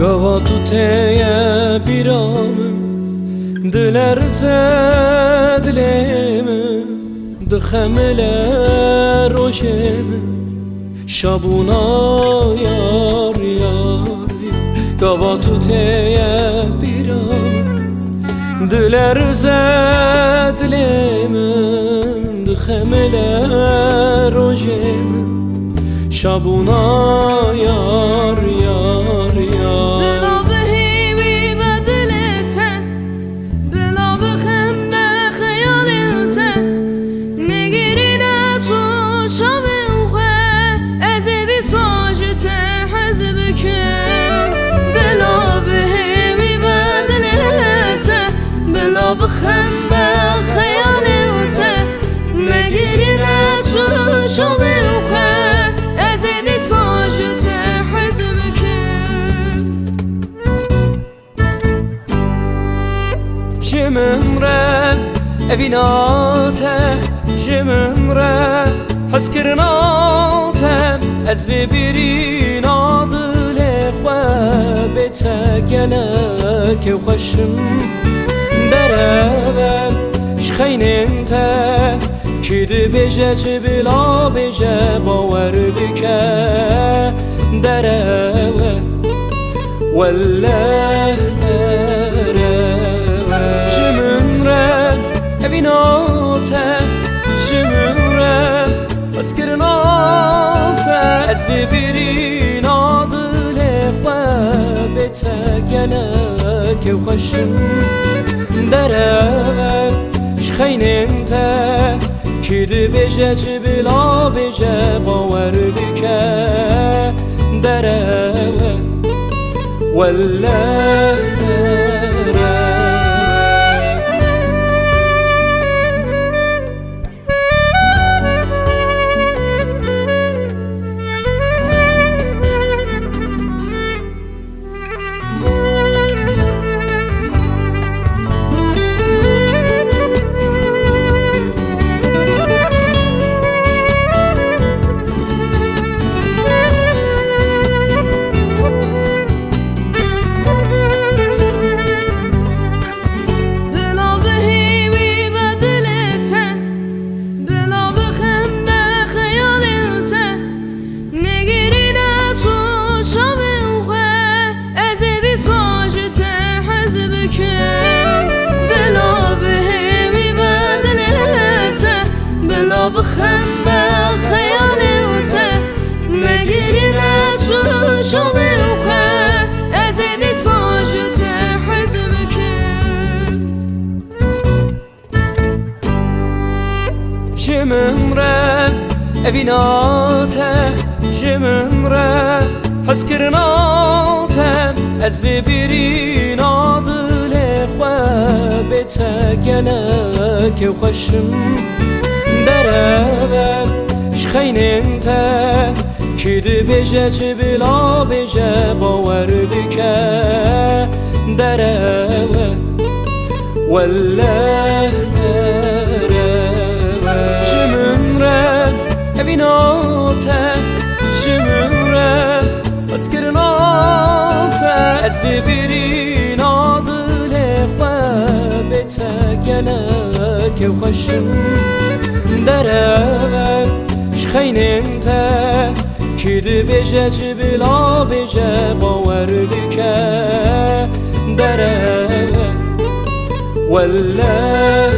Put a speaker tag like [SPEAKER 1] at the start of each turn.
[SPEAKER 1] گوا تو تیه بیرامم دلر زدلیم دخمل روشم شابونا یار گوا تو تیه بیرامم دلر زدلیم دخمل روشم شابونا یار
[SPEAKER 2] بلا بهیمی بدلته بلا بخم به خیالته نگیرینه تو شبه ازیدی ساجته حزب کن بلا بهیمی بدلته بلا بخم به خیالته نگیرینه تو شبه
[SPEAKER 1] جممره اویناته جممره حس کرناته از ببیرین عادل خوابته گلک و خشم دربم شخینته کیده بجه چه بلا بجه باور بکه دربه والله بیناته جمره بس کرناته از ببیرین عادل خوابته گلک و خشم دربم شخینته کیده بجه چه بلا بجه باور بکه دربه والله
[SPEAKER 2] بخم به خیالته نگیرینه تو شبه ازیدی ساجته حزب کن
[SPEAKER 1] جممره اویناته جممره حس کرناته از ببیرین عادل خوابته گلک و خشم دربم شخینته کیده بجه چه بلا بجه باور بکه دربه والله دربه جممره اویناته جممره بس کرناته از ببیرین عادل خوابته گلک و خشم دربم شخینته کیده بجه چه بلا بجه باور بکه دربه والله